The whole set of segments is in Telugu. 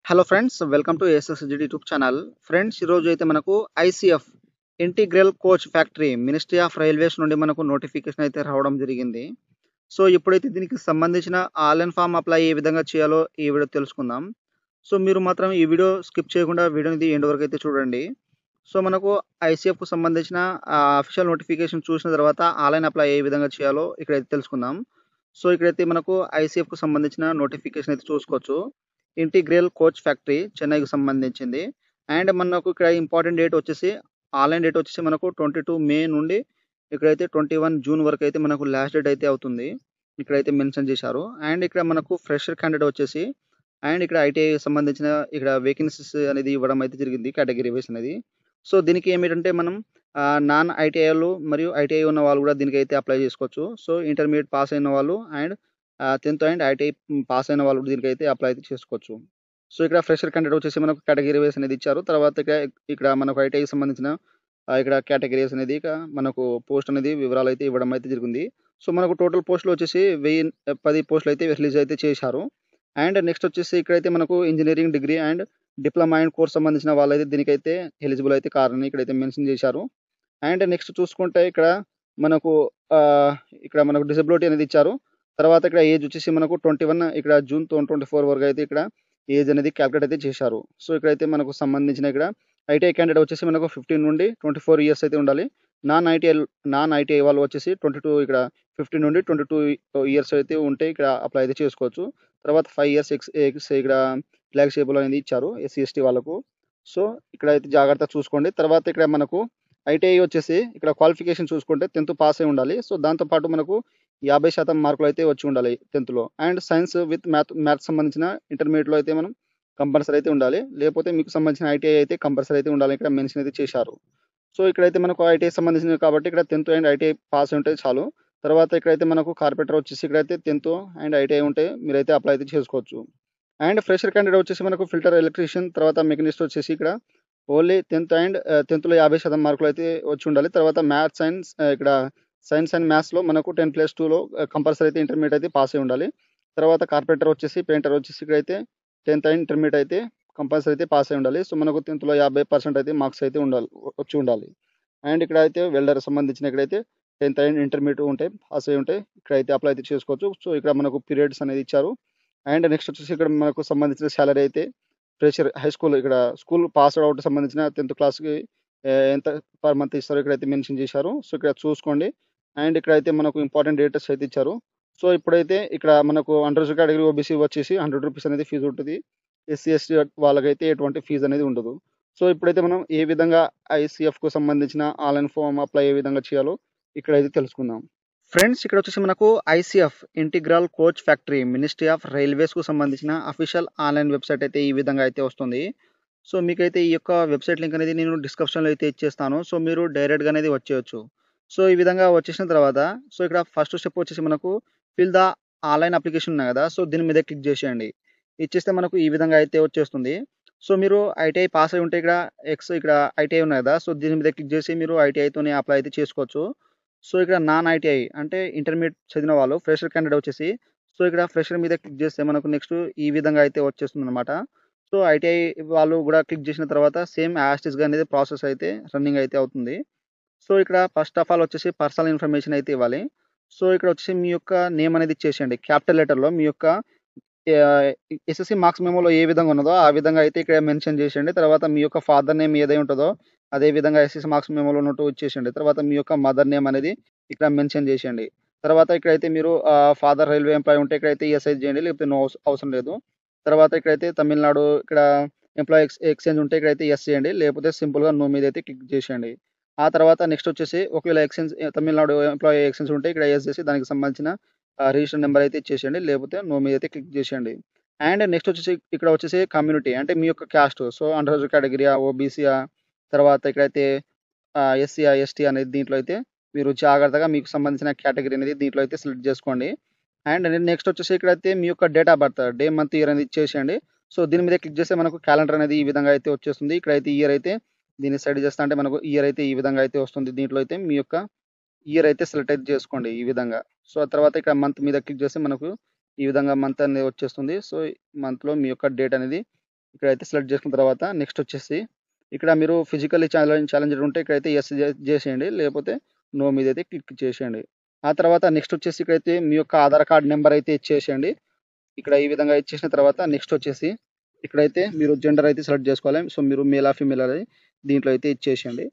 Hello friends, welcome to ఎస్ఎస్జిడి YouTube channel. Friends, ఈరోజు అయితే మనకు ICF Integral Coach Factory ministry of railways నుండి మనకు నోటిఫికేషన్ అయితే రావడం జరిగింది. సో ఇప్పుడైతే దీనికి సంబంధించిన ఆన్లైన్ ఫామ్ అప్లై ఏ విధంగా చేయాలో ఈ వీడియో తెలుసుకుందాం. సో మీరు మాత్రం ఈ వీడియో స్కిప్ చేయకుండా వీడియోని ఎండ్ వరకు అయితే చూడండి. సో మనకు ఐసీఎఫ్కు సంబంధించిన అఫీషియల్ నోటిఫికేషన్ చూసిన తర్వాత ఆన్లైన్ అప్లై ఏ విధంగా చేయాలో ఇక్కడైతే తెలుసుకుందాం. సో ఇక్కడైతే మనకు ఐసీఎఫ్కు సంబంధించిన నోటిఫికేషన్ అయితే చూసుకోవచ్చు. ఇంటిగ్రల్ కోచ్ ఫ్యాక్టరీ చెన్నైకి సంబంధించింది. అండ్ మనకు ఇక్కడ ఇంపార్టెంట్ డేట్ వచ్చేసి ఆన్లైన్ డేట్ వచ్చేసి మనకు 22 మే నుండి ఇక్కడైతే 21 జూన్ వరకు అయితే మనకు లాస్ట్ డేట్ అయితే అవుతుంది. ఇక్కడైతే మెన్షన్ చేశారు. అండ్ ఇక్కడ మనకు ఫ్రెషర్ క్యాండిడేట్ వచ్చేసి అండ్ ఇక్కడ ఐటీఐ సంబంధించిన ఇక్కడ వేకెన్సీస్ అనేది ఇవ్వడం అయితే జరిగింది, కేటగిరీ వైస్ అనేది. సో దీనికి ఏమిటంటే మనం నాన్ ఐటీఐలు మరియు ఐటీఐ ఉన్న వాళ్ళు కూడా దీనికైతే అప్లై చేసుకోవచ్చు. సో ఇంటర్మీడియట్ పాస్ అయిన వాళ్ళు and 10th and ITI pass అయిన వాళ్ళు దీనికైతే అప్లై అయితే చేసుకోవచ్చు. సో ఇక్కడ ఫ్రెషర్ క్యాండిడేట్ వచ్చేసి మనకు కేటగిరీ వైస్ అనేది ఇచ్చారు. తర్వాత ఇక్కడ మనకు ఐటీఐకి సంబంధించిన ఇక్కడ కేటగిరీస్ అనేది ఇక మనకు పోస్ట్ అనేది వివరాలు అయితే ఇవ్వడం అయితే జరిగింది. సో మనకు టోటల్ పోస్టులు వచ్చేసి 1010 పోస్టులు అయితే రిలీజ్ అయితే చేశారు. అండ్ నెక్స్ట్ వచ్చేసి ఇక్కడైతే మనకు engineering degree and diploma and course సంబంధించిన వాళ్ళైతే దీనికైతే ఎలిజిబుల్ అయితే కారని ఇక్కడైతే మెన్షన్ చేశారు. అండ్ నెక్స్ట్ చూసుకుంటే మనకు ఇక్కడ మనకు డిసెబిలిటీ అనేది ఇచ్చారు. తర్వాత ఇక్కడ ఏజ్ వచ్చేసి మనకు 21 ఇక్కడ జూన్ 2024 వరకు అయితే ఇక్కడ ఏజ్ అనేది క్యాలిక్యులేట్ అయితే చేశారు. సో ఇక్కడైతే మనకు సంబంధించిన ఇక్కడ ఐటీఐ క్యాండిడేట్ వచ్చేసి మనకు 15 నుండి 24 ఇయర్స్ అయితే ఉండాలి. నాన్ ఐటీఐ వాళ్ళు వచ్చేసి 22 ఇక్కడ 15 నుండి 22 ఇయర్స్ అయితే ఉంటే ఇక్కడ అప్లై అయితే చేసుకోవచ్చు. తర్వాత 5 ఇయర్స్ ఇక్కడ ఫ్లెక్సిబుల్ అనేది ఇచ్చారు ఎస్సీ ఎస్టీ వాళ్ళకు. సో ఇక్కడైతే జాగ్రత్తగా చూసుకోండి. తర్వాత ఇక్కడ మనకు ఐటీఐ వచ్చేసి ఇక్కడ క్వాలిఫికేషన్ చూసుకుంటే 10th పాస్ అయి ఉండాలి. సో దాంతోపాటు మనకు 50% మార్కులు అయితే వచ్చి ఉండాలి 10th and science with maths సంబంధించిన ఇంటర్మీడియట్లో అయితే మనం కంపల్సరీ అయితే ఉండాలి. లేకపోతే మీకు సంబంధించిన ఐటీఐ అయితే కంపల్సరీ అయితే ఉండాలి, ఇక్కడ మెన్షన్ అయితే చేశారు. సో ఇక్కడైతే మనకు ఐటీఐ సంబంధించినవి కాబట్టి ఇక్కడ 10th అండ్ ఐటీఐ పాస్ ఉంటే చాలు. తర్వాత ఇక్కడైతే మనకు కార్పెంటర్ వచ్చేసి ఇక్కడైతే 10th అండ్ ఐటీఐ ఉంటే మీరైతే అప్లై అయితే చేసుకోవచ్చు. అండ్ ఫ్రెషర్ క్యాండిడేట్ వచ్చేసి మనకు ఫిల్టర్ ఎలక్ట్రీషియన్ తర్వాత మెకానిస్ట్ వచ్చేసి ఇక్కడ ఓన్లీ 10th అండ్ 10thలో 50% మార్కులు అయితే వచ్చి ఉండాలి. తర్వాత మ్యాథ్స్ సైన్స్ ఇక్కడ సైన్స్ అండ్ మ్యాథ్స్లో మనకు 10+2లో కంపల్సరీ అయితే ఇంటర్మీడియట్ అయితే పాస్ అయి ఉండాలి. తర్వాత కార్పెంటర్ వచ్చేసి పెయింటర్ వచ్చేసి ఇక్కడైతే 10th అండ్ ఇంటర్మీడియట్ అయితే కంపల్సరీ అయితే పాస్ అయి ఉండాలి. సో మనకు 10thలో 50% అయితే మార్క్స్ అయితే వచ్చి ఉండాలి. అండ్ ఇక్కడ అయితే వెల్డర్ సంబంధించిన ఇక్కడైతే 10th అండ్ ఇంటర్మీడియట్ ఉంటే పాస్ అయి ఉంటే ఇక్కడైతే అప్లై అయితే చేసుకోవచ్చు. సో ఇక్కడ మనకు పీరియడ్స్ అనేది ఇచ్చారు. అండ్ నెక్స్ట్ వచ్చేసి ఇక్కడ మనకు సంబంధించిన సాలరీ అయితే ఫ్రెషర్ హై స్కూల్ ఇక్కడ స్కూల్ పాస్ అవుట్ సంబంధించిన 10th క్లాస్కి ఎంత పర్ మంత్ ఇస్తారో ఇక్కడైతే మెన్షన్ చేశారు. సో ఇక్కడ చూసుకోండి. అండ్ ఇక్కడైతే మనకు ఇంపార్టెంట్ డేటస్ అయితే ఇచ్చారు. సో ఇప్పుడైతే ఇక్కడ మనకు అండర్ కేటగిరీ ఓబీసీ వచ్చేసి 100 రూపీస్ అనేది ఫీజు ఉంటుంది. ఎస్సీ ఎస్టీ వాళ్ళకైతే ఎటువంటి ఫీజు అనేది ఉండదు. సో ఇప్పుడైతే మనం ఏ విధంగా ఐసీఎఫ్కు సంబంధించిన ఆన్లైన్ ఫామ్ అప్లై ఏ విధంగా చేయాలో ఇక్కడైతే తెలుసుకుందాం. ఫ్రెండ్స్, ఇక్కడ వచ్చేసి మనకు ఐసీఎఫ్ ఇంటిగ్రల్ కోచ్ ఫ్యాక్టరీ మినిస్ట్రీ ఆఫ్ రైల్వేస్కు సంబంధించిన అఫీషియల్ ఆన్లైన్ వెబ్సైట్ అయితే ఈ విధంగా అయితే వస్తుంది. సో మీకైతే ఈ యొక్క వెబ్సైట్ లింక్ అనేది నేను డిస్క్రిప్షన్లో అయితే ఇచ్చేస్తాను. సో మీరు డైరెక్ట్గా అనేది వచ్చేయచ్చు. సో ఈ విధంగా వచ్చేసిన తర్వాత సో ఇక్కడ ఫస్ట్ స్టెప్ వచ్చేసి మనకు ఫిల్ ద ఆన్లైన్ అప్లికేషన్ ఉన్నాయి కదా, సో దీని మీద క్లిక్ చేసేయండి. ఇచ్చేస్తే మనకు ఈ విధంగా అయితే వచ్చేస్తుంది. సో మీరు ఐటీఐ పాస్ అయి ఉంటే ఇక్కడ ఐటీఐ ఉన్నాయి కదా, సో దీని మీద క్లిక్ చేసి మీరు ఐటీఐతోనే అప్లై అయితే చేసుకోవచ్చు. సో ఇక్కడ నాన్ ఐటీఐ అంటే ఇంటర్మీడియట్ చదివిన వాళ్ళు ఫ్రెషర్ క్యాండిడేట్ వచ్చేసి సో ఇక్కడ ఫ్రెషర్ మీద క్లిక్ చేస్తే మనకు నెక్స్ట్ ఈ విధంగా అయితే వచ్చేస్తుంది అనమాట. సో ఐటీఐ వాళ్ళు కూడా క్లిక్ చేసిన తర్వాత సేమ్ యాస్టిస్గా అనేది ప్రాసెస్ అయితే రన్నింగ్ అయితే అవుతుంది. సో ఇక్కడ ఫస్ట్ ఆఫ్ ఆల్ వచ్చేసి పర్సనల్ ఇన్ఫర్మేషన్ అయితే ఇవ్వాలి. సో ఇక్కడ వచ్చేసి మీ యొక్క నేమ్ అనేది ఇచ్చేసేయండి. క్యాపిటల్ లెటర్లో మీ యొక్క ఎస్ఎస్సి మార్క్స్ మెమోలో ఏ విధంగా ఉన్నదో ఆ విధంగా అయితే ఇక్కడ మెన్షన్ చేసేయండి. తర్వాత మీ యొక్క ఫాదర్ నేమ్ ఏదై ఉంటుందో అదే విధంగా ఎస్ఎస్సి మార్క్స్ మెమోలో ఉన్నట్టు ఇచ్చేసేయండి. తర్వాత మీ యొక్క మదర్ నేమ్ అనేది ఇక్కడ మెన్షన్ చేసేయండి. తర్వాత ఇక్కడైతే మీరు ఫాదర్ రైల్వే ఎంప్లాయీ ఉంటే ఇక్కడైతే ఎస్ఐ చేయండి, లేకపోతే నో అవసరం లేదు. తర్వాత ఇక్కడైతే తమిళనాడు ఇక్కడ ఎంప్లాయీ ఎక్స్చేంజ్ ఉంటే ఇక్కడైతే ఎస్ చేయండి, లేకపోతే సింపుల్గా నో మీద అయితే క్లిక్ చేసేయండి. ఆ తర్వాత నెక్స్ట్ వచ్చేసి ఒకవేళ తమిళనాడు ఎంప్లాయీ ఎక్స్చేంజ్ ఉంటే ఇక్కడ ఎస్ చేసి దానికి సంబంధించిన రిజిస్టర్ నెంబర్ అయితే ఇచ్చేసేయండి, లేకపోతే నో మీద అయితే క్లిక్ చేసేయండి. అండ్ నెక్స్ట్ వచ్చేసి ఇక్కడ వచ్చేసి కమ్యూనిటీ అంటే మీ యొక్క క్యాస్ట్. సో అండర్ కేటగిరీయా, ఓబీసీయా, తర్వాత ఇక్కడైతే ఎస్సీయా, ఎస్టీ అనేది దీంట్లో అయితే మీరు జాగ్రత్తగా మీకు సంబంధించిన కేటగిరీ అనేది దీంట్లో అయితే సెలెక్ట్ చేసుకోండి. అండ్ నెక్స్ట్ వచ్చేసి ఇక్కడైతే మీ యొక్క date of birth, day, month, year అనేది ఇచ్చేసేయండి. సో దీని మీద క్లిక్ చేస్తే మనకు క్యాలెండర్ అనేది ఈ విధంగా అయితే వచ్చేస్తుంది. ఇక్కడైతే ఇయర్ అయితే దీన్ని సైడ్ చేస్తా అంటే మనకు ఇయర్ అయితే ఈ విధంగా అయితే వస్తుంది. దీంట్లో అయితే మీ యొక్క ఇయర్ అయితే సెలెక్ట్ అయితే చేసుకోండి ఈ విధంగా. సో ఆ తర్వాత ఇక్కడ మంత్ మీద క్లిక్ చేస్తే మనకు ఈ విధంగా మంత్ అనేది వచ్చేస్తుంది. సో మంత్లో మీ యొక్క డేట్ అనేది ఇక్కడైతే సెలెక్ట్ చేసుకున్న తర్వాత నెక్స్ట్ వచ్చేసి ఇక్కడ మీరు ఫిజికల్లీ ఛాలెంజ్డ్ ఉంటే ఇక్కడైతే ఎస్ చేసేయండి, లేకపోతే నో మీద అయితే క్లిక్ చేసేయండి. ఆ తర్వాత నెక్స్ట్ వచ్చేసి ఇక్కడైతే మీ యొక్క ఆధార్ కార్డ్ నెంబర్ అయితే ఇచ్చేసేయండి. ఇక్కడ ఈ విధంగా ఇచ్చేసిన తర్వాత నెక్స్ట్ వచ్చేసి ఇక్కడైతే మీరు జెండర్ అయితే సెలెక్ట్ చేసుకోవాలి. సో మీరు మేలా ఫీమేల్ అనేది దీంట్లో అయితే ఇచ్చేసేయండి.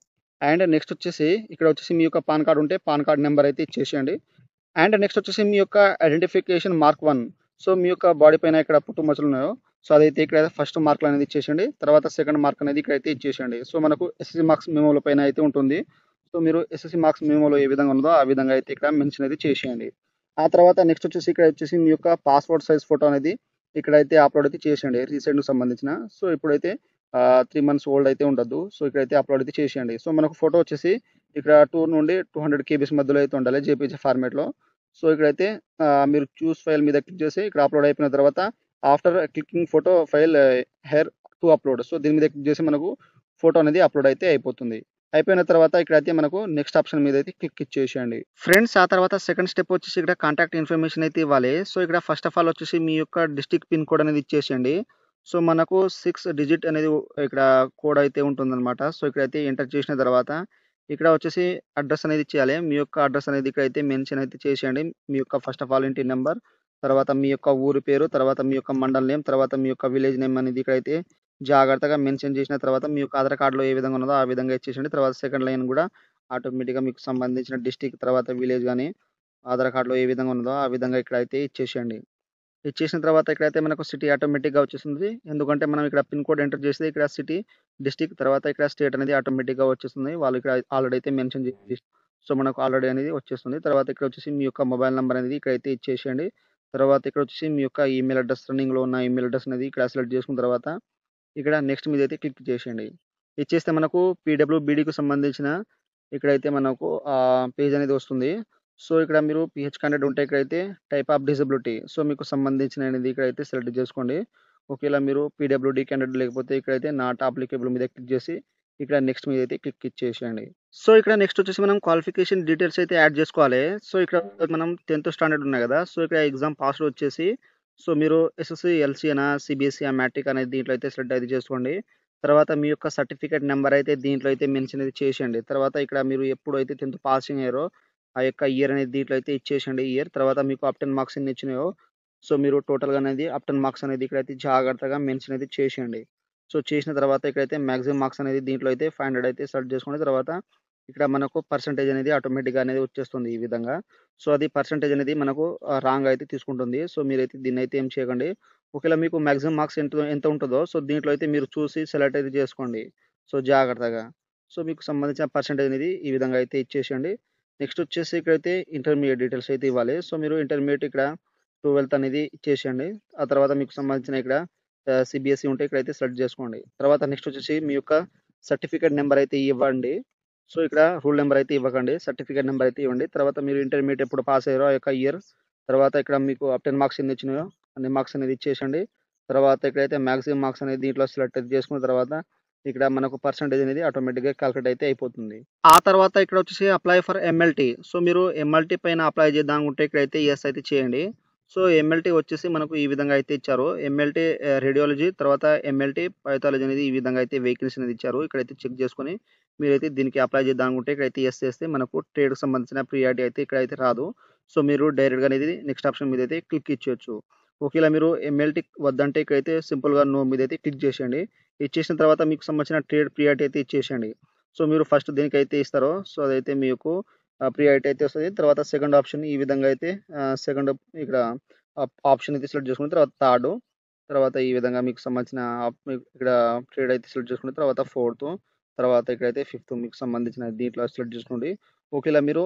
అండ్ నెక్స్ట్ వచ్చేసి ఇక్కడ వచ్చేసి మీ యొక్క పాన్ కార్డ్ ఉంటే పాన్ కార్డ్ నెంబర్ అయితే ఇచ్చేసేయండి. అండ్ నెక్స్ట్ వచ్చేసి మీ యొక్క ఐడెంటిఫికేషన్ మార్క్ 1. సో మీ యొక్క బాడీ పైన ఇక్కడ పుట్టుమచ్చలు ఉన్నాయో సో అదైతే ఇక్కడ ఫస్ట్ మార్క్ అనేది ఇచ్చేసేయండి. తర్వాత సెకండ్ మార్క్ అనేది ఇక్కడైతే ఇచ్చేసేయండి. సో మనకు ఎస్ఎస్సి మార్క్స్ మెమోల పైన అయితే ఉంటుంది. సో మీరు ఎస్ఎస్సి మార్క్స్ మెమోలో ఏ విధంగా ఉన్నదో ఆ విధంగా అయితే ఇక్కడ మెన్షన్ అయితే చేసేయండి. ఆ తర్వాత నెక్స్ట్ వచ్చేసి ఇక్కడ వచ్చేసి మీ యొక్క పాస్పోర్ట్ సైజ్ ఫోటో అనేది ఇక్కడైతే అప్లోడ్ అయితే చేసేయండి, రీసెంట్కి సంబంధించిన. సో ఇప్పుడైతే 3 months ఓల్డ్ అయితే ఉండదు. సో ఇక్కడైతే అప్లోడ్ అయితే చేసేయండి. సో మనకు ఫోటో వచ్చేసి ఇక్కడ 2 నుండి 200 KBs మధ్యలో అయితే ఉండాలి జేపీజీ ఫార్మేట్లో. సో ఇక్కడైతే మీరు చూస్ ఫైల్ మీద క్లిక్ చేసి ఇక్కడ అప్లోడ్ అయిపోయిన తర్వాత after clicking photo file hair to upload, so దీని మీద క్లిక్ చేసి మనకు ఫోటో అనేది అప్లోడ్ అయితే అయిపోతుంది. అయిపోయిన తర్వాత ఇక్కడైతే మనకు నెక్స్ట్ ఆప్షన్ మీద అయితే క్లిక్ ఇచ్చేసేయండి. ఫ్రెండ్స్ ఆ తర్వాత సెకండ్ స్టెప్ వచ్చేసి ఇక్కడ కాంటాక్ట్ ఇన్ఫర్మేషన్ అయితే ఇవ్వాలి. సో ఇక్కడ ఫస్ట్ ఆఫ్ ఆల్ వచ్చేసి మీ యొక్క డిస్ట్రిక్ట్ పిన్ కోడ్ అనేది ఇచ్చేసేయండి. సో మనకు 6 డిజిట్ అనేది ఇక్కడ కోడ్ అయితే ఉంటుందన్నమాట. సో ఇక్కడైతే ఎంటర్ చేసిన తర్వాత ఇక్కడ వచ్చేసి అడ్రస్ అనేది ఇచ్చేయాలి. మీ యొక్క అడ్రస్ అనేది ఇక్కడైతే మెన్షన్ అయితే చేసేయండి. మీ యొక్క ఫస్ట్ ఆఫ్ ఆల్ ఇంటి నెంబర్, తర్వాత మీ యొక్క ఊరి పేరు, తర్వాత మీ యొక్క మండల్ నేమ్, తర్వాత మీ యొక్క విలేజ్ నేమ్ అనేది ఇక్కడైతే జాగ్రత్తగా మెన్షన్ చేసిన తర్వాత మీ యొక్క ఆధార్ కార్డ్‌లో ఏ విధంగా ఉన్నదో ఆ విధంగా ఇచ్చేసేయండి. తర్వాత సెకండ్ లైన్ కూడా ఆటోమేటిక్‌గా మీకు సంబంధించిన డిస్ట్రిక్ట్, తర్వాత విలేజ్ గాని ఆధార్ కార్డ్‌లో ఏ విధంగా ఉన్నదో ఆ విధంగా ఇక్కడైతే ఇచ్చేసేయండి. ఇచ్చేసిన తర్వాత ఇక్కడైతే మనకు సిటీ ఆటోమేటిక్‌గా వచ్చేస్తుంది. ఎందుకంటే మనం ఇక్కడ పిన్ కోడ్ ఎంటర్ చేస్తే ఇక్కడ సిటీ, డిస్ట్రిక్ట్, తర్వాత ఇక్కడ స్టేట్ అనేది ఆటోమేటిక్‌గా వచ్చేస్తుంది. వాళ్ళు ఇక్కడ ఆల్రెడీ అయితే మెన్షన్ చేసి సో మనకు ఆల్రెడీ అనేది వచ్చేస్తుంది. తర్వాత ఇక్కడ వచ్చేసి మీ యొక్క మొబైల్ నంబర్ అనేది ఇక్కడైతే ఇచ్చేసేయండి. తర్వాత ఇక్కడ వచ్చేసి మీ యొక్క ఈమెయిల్ అడ్రెస్, రన్నింగ్‌లో ఉన్న ఈమెయిల్ అడ్రెస్ అనేది ఇక్కడ సెలెక్ట్ చేసుకున్న తర్వాత ఇక్కడ నెక్స్ట్ మీద అయితే క్లిక్ చేసేయండి. ఇచ్చేస్తే మనకు పీడబ్ల్యూబీడీకి సంబంధించిన ఇక్కడైతే మనకు పేజ్ అనేది వస్తుంది. సో ఇక్కడ మీరు పీహెచ్ క్యాండిడేట్ ఉంటే ఇక్కడైతే టైప్ ఆఫ్ డిజబిలిటీ, సో మీకు సంబంధించినది ఇక్కడైతే సెలెక్ట్ చేసుకోండి. ఒకవేళ మీరు పీడబ్ల్యూడీ క్యాండిడేట్ లేకపోతే ఇక్కడైతే నాట్ అప్లికేబుల్ మీద క్లిక్ చేసి ఇక్కడ నెక్స్ట్ మీద అయితే క్లిక్ ఇచ్చేసేయండి. సో ఇక్కడ నెక్స్ట్ వచ్చేసి మనం క్వాలిఫికేషన్ డీటెయిల్స్ అయితే యాడ్ చేసుకోవాలి. సో ఇక్కడ మనం 10th స్టాండర్డ్ ఉన్నాయి కదా, సో ఇక్కడ ఎగ్జామ్ పాస్ వచ్చేసి సో మీరు ఎస్ఎస్సి ఎల్సీనా, సిబిఎస్ఈ, మ్యాట్రిక్ అనేది దీంట్లో అయితే సెలెక్ట్ అయితే చేసుకోండి. తర్వాత మీ యొక్క సర్టిఫికేట్ నెంబర్ అయితే దీంట్లో అయితే మెన్షన్ అయితే చేసేయండి. తర్వాత ఇక్కడ మీరు ఎప్పుడైతే 10th పాసింగ్ అయ్యారో ఆ యొక్క ఇయర్ అనేది దీంట్లో అయితే ఇచ్చేసేయండి ఇయర్. తర్వాత మీకు అప్ 10 మార్క్స్ ఎన్ని వచ్చినాయో సో మీరు టోటల్‌గా అనేది అప్ 10 మార్క్స్ అనేది ఇక్కడైతే జాగ్రత్తగా మెన్షన్ అయితే చేసేయండి. సో చేసిన తర్వాత ఇక్కడైతే మాక్సిమం మార్క్స్ అనేది దీంట్లో అయితే 500 అయితే సెలెక్ట్ చేసుకున్న తర్వాత ఇక్కడ మనకు పర్సెంటేజ్ అనేది ఆటోమేటిక్‌గా అనేది వచ్చేస్తుంది ఈ విధంగా. సో అది పర్సెంటేజ్ అనేది మనకు రాంగ్ అయితే తీసుకుంటుంది. సో మీరైతే దీన్నైతే ఏం చేయకండి. ఒకవేళ మీకు మాక్సిమం మార్క్స్ ఎంత ఎంత ఉంటదో సో దీంట్లో అయితే మీరు చూసి సెలెక్ట్ అయితే చేసుకోండి. సో జాగ్రత్తగా. సో మీకు సంబంధించిన పర్సెంటేజ్ అనేది ఈ విధంగా అయితే ఇచ్చేసేయండి. నెక్స్ట్ వచ్చేసి ఇక్కడైతే ఇంటర్మీడియేట్ డీటెయిల్స్ అయితే ఇవ్వాలి. సో మీరు ఇంటర్మీడియేట్ ఇక్కడ 12th అనేది ఇచ్చేసేయండి. ఆ తర్వాత మీకు సంబంధించిన ఇక్కడ సీబీఎస్ఈ ఉంటే ఇక్కడైతే సెలెక్ట్ చేసుకోండి. తర్వాత నెక్స్ట్ వచ్చేసి మీ యొక్క సర్టిఫికేట్ నెంబర్ అయితే ఇవ్వండి. సో ఇక్కడ రూల్ నెంబర్ అయితే ఇవ్వకండి. సర్టిఫికేట్ నెంబర్ అయితే ఇవ్వండి. తర్వాత మీరు ఇంటర్మీడియేట్ ఎప్పుడు పాస్ అయ్యారో ఆ యొక్క ఇయర్, తర్వాత ఇక్కడ మీకు అప్ 10 మార్క్స్ ఎన్ని వచ్చినాయో అన్ని మార్క్స్ అనేది ఇచ్చేసేయండి. తర్వాత ఇక్కడైతే మాక్సిమం మార్క్స్ అనేది దీంట్లో సెలెక్ట్ అయితే చేసుకున్న తర్వాత ఇక్కడ మనకు పర్సెంటేజ్ అనేది ఆటోమేటిక్‌గా కాలిక్యులేట్ అయితే అయిపోతుంది. ఆ తర్వాత ఇక్కడ వచ్చేసి అప్లై ఫర్ ఎంఎల్టీ. సో మీరు ఎంఎల్టీ పైన అప్లై చేద్దాం అనుకుంటే ఇక్కడైతే యెస్ అయితే చేయండి. సో ఎంఎల్టీ వచ్చేసి మనకు ఈ విధంగా అయితే ఇచ్చారు. ఎంఎల్టీ రేడియాలజీ, తర్వాత ఎంఎల్టీ పైథాలజీ అనేది ఈ విధంగా అయితే వేకెన్సీ అనేది ఇచ్చారు. ఇక్కడైతే చెక్ చేసుకొని మీరైతే దీనికి అప్లై చేద్దాం అనుకుంటే ఇక్కడైతే యెస్ చేస్తే మనకు ట్రేడ్‌కి సంబంధించిన ప్రియారిటీ అయితే ఇక్కడైతే రాదు. సో మీరు డైరెక్ట్‌గా అనేది నెక్స్ట్ ఆప్షన్ మీద అయితే క్లిక్ ఇచ్చేయొచ్చు. ఒకవేళ మీరు ఎంఎల్టీ వద్దంటే ఇక్కడైతే సింపుల్‌గా నో మీద అయితే క్లిక్ చేసేయండి. ఇచ్చేసిన తర్వాత మీకు సంబంధించిన ట్రేడ్ ప్రియారిటీ అయితే ఇచ్చేసేయండి. సో మీరు ఫస్ట్ దేనికైతే ఇస్తారో సో అదైతే మీకు ప్రియారిటీ అయితే వస్తది. తర్వాత సెకండ్ ఆప్షన్ ఈ విధంగా అయితే సెకండ్ ఇక్కడ ఆప్షన్ అయితే సెలెక్ట్ చేసుకున్న తర్వాత థర్డ్, తర్వాత ఈ విధంగా మీకు సంబంధించిన ఇక్కడ ట్రేడ్ అయితే సెలెక్ట్ చేసుకున్న తర్వాత ఫోర్త్, తర్వాత ఇక్కడైతే ఫిఫ్త్ మీకు సంబంధించిన దీంట్లో సెలెక్ట్ చేసుకోండి. ఒకవేళ మీరు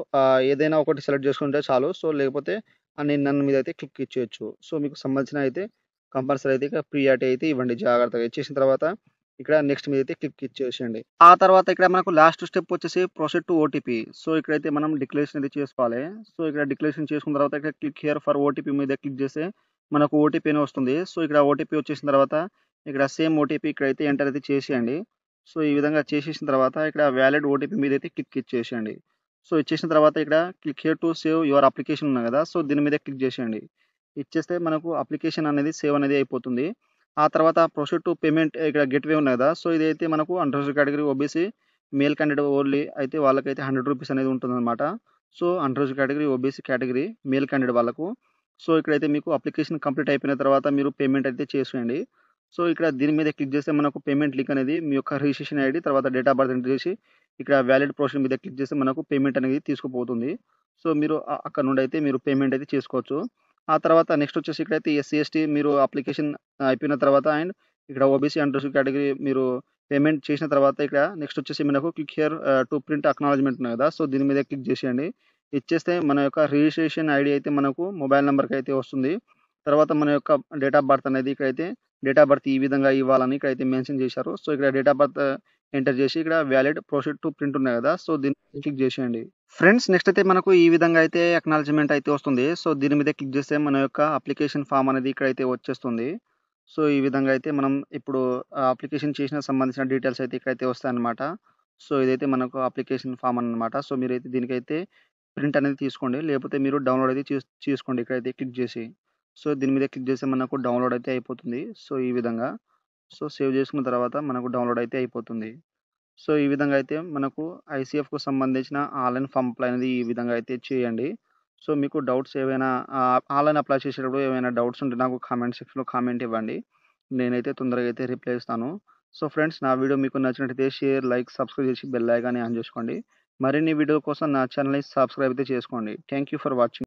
ఏదైనా ఒకటి సెలెక్ట్ చేసుకుంటే చాలు. సో లేకపోతే నన్ మీద అయితే క్లిక్ ఇచ్చేయొచ్చు. సో మీకు సంబంధించిన అయితే కంపల్సరీ అయితే ఇక ప్రియారిటీ అయితే ఇవ్వండి జాగ్రత్తగా. ఇచ్చేసిన తర్వాత ఇక్కడ నెక్స్ట్ మీద అయితే క్లిక్ ఇచ్చేసేయండి. ఆ తర్వాత ఇక్కడ మనకు లాస్ట్ స్టెప్ వచ్చేసి ప్రొసీడ్ టు ఓటీపీ. సో ఇక్కడైతే మనం డిక్లరేషన్ అయితే చేసుకోవాలి. సో ఇక్కడ డిక్లరేషన్ చేసుకున్న తర్వాత ఇక్కడ క్లిక్ హియర్ ఫర్ ఓటీపీ మీద క్లిక్ చేస్తే మనకు ఓటీపీ అని వస్తుంది. సో ఇక్కడ ఓటీపీ వచ్చేసిన తర్వాత ఇక్కడ సేమ్ ఓటీపీ ఇక్కడైతే ఎంటర్ అయితే చేసేయండి. సో ఈ విధంగా చేసేసిన తర్వాత ఇక్కడ వ్యాలిడ్ ఓటీపీ మీద అయితే క్లిక్ ఇచ్చేసేయండి. సో ఇచ్చేసిన తర్వాత ఇక్కడ click here to save your application ఉంది కదా, సో దీని మీద క్లిక్ చేసేయండి. ఇచ్చేస్తే మనకు అప్లికేషన్ అనేది సేవ్ అనేది అయిపోతుంది. ఆ తర్వాత ప్రొసీడ్ టు పేమెంట్ ఇక్కడ గేట్‌వే ఉన్నాయి కదా! సో, ఇదైతే మనకు unreserved category OBC male candidate only అయితే వాళ్ళకైతే ₹100 అనేది ఉంటుందన్నమాట. So, unreserved category, OBC category male candidate వాళ్ళకు. సో, ఇక్కడైతే మీకు అప్లికేషన్ కంప్లీట్ అయిపోయిన తర్వాత మీరు పేమెంట్ అయితే చేసేయండి. సో, ఇక్కడ దీని మీద క్లిక్ చేస్తే మనకు పేమెంట్ లింక్ అనేది మీ యొక్క రిజిస్ట్రేషన్ ఐడీ తర్వాత డేట్ ఆఫ్ బర్త్ ఎంటర్ చేసి ఇక్కడ వాలిడ్ ప్రొసీడ్ మీద క్లిక్ చేస్తే మనకు పేమెంట్ అనేది తీసుకుపోతుంది. సో, మీరు అక్కడ నుండి అయితే మీరు పేమెంట్ అయితే చేసుకోవచ్చు. ఆ తర్వాత నెక్స్ట్ వచ్చేసి ఇక్కడైతే ఎస్సీ, ఎస్టీ మీరు అప్లికేషన్ అయిపోయిన తర్వాత అండ్ ఇక్కడ ఓబీసీ అన్‌రిజర్వ్డ్ కేటగిరీ మీరు పేమెంట్ చేసిన తర్వాత ఇక్కడ నెక్స్ట్ వచ్చేసి మనకు click here to print acknowledgement ఉంది కదా! సో, దీని మీద క్లిక్ చేసేయండి. ఇచ్చేస్తే మన యొక్క రిజిస్ట్రేషన్ ఐడీ అయితే మనకు మొబైల్ నంబర్‌కి అయితే వస్తుంది. తర్వాత మన యొక్క డేట్ ఆఫ్ బర్త్ అనేది ఇక్కడైతే డేట్ ఆఫ్ బర్త్ ఈ విధంగా ఇవ్వాలని ఇక్కడైతే మెన్షన్ చేశారు. సో, ఇక్కడ డేట్ ఆఫ్ బర్త్ ఎంటర్ చేసి ఇక్కడ వాలిడ్ ప్రొసీడ్ టు ప్రింట్ ఉన్నాయి కదా! సో, దీన్ని క్లిక్ చేసేయండి. ఫ్రెండ్స్ నెక్స్ట్ అయితే మనకు ఈ విధంగా అయితే అక్నాలెడ్జ్‌మెంట్ అయితే వస్తుంది. సో, దీని మీద క్లిక్ చేస్తే మన యొక్క అప్లికేషన్ ఫార్మ్ అనేది ఇక్కడైతే వచ్చేస్తుంది. సో, ఈ విధంగా అయితే మనం ఇప్పుడు అప్లికేషన్ చేసిన సంబంధించిన డీటెయిల్స్ అయితే ఇక్కడైతే వస్తాయన్నమాట. సో, ఇదైతే మనకు అప్లికేషన్ ఫార్మ్ అన్నమాట. సో, మీరైతే దీనికైతే ప్రింట్ అనేది తీసుకోండి. లేకపోతే మీరు డౌన్‌లోడ్ అయితే చేసుకోండి ఇక్కడైతే క్లిక్ చేసి. సో, దీని మీద క్లిక్ చేస్తే మనకు డౌన్‌లోడ్ అయితే అయిపోతుంది. సో, ఈ విధంగా. సో, సేవ్ చేసుకున్న తర్వాత మనకు డౌన్‌లోడ్ అయితే అయిపోతుంది. సో, ఈ విధంగా అయితే మనకు ఐసీఎఫ్‌కు సంబంధించిన ఆన్‌లైన్ ఫార్మ్ అప్లై అనేది ఈ విధంగా అయితే చేయండి. సో, మీకు డౌట్స్ ఏవైనా ఆన్‌లైన్ అప్లై చేసేటప్పుడు ఏమైనా డౌట్స్ ఉంటే నాకు కామెంట్ సెక్షన్‌లో కామెంట్ ఇవ్వండి. నేనైతే తొందరగా అయితే రిప్లై ఇస్తాను. సో, ఫ్రెండ్స్ నా వీడియో మీకు నచ్చినట్టయితే షేర్, లైక్, సబ్స్క్రైబ్ చేసి బెల్ ఐకాన్ని ఆన్ చేసుకోండి. మరిన్ని వీడియోల కోసం నా ఛానెల్‌ని సబ్స్క్రైబ్ అయితే చేసుకోండి. Thank you for watching.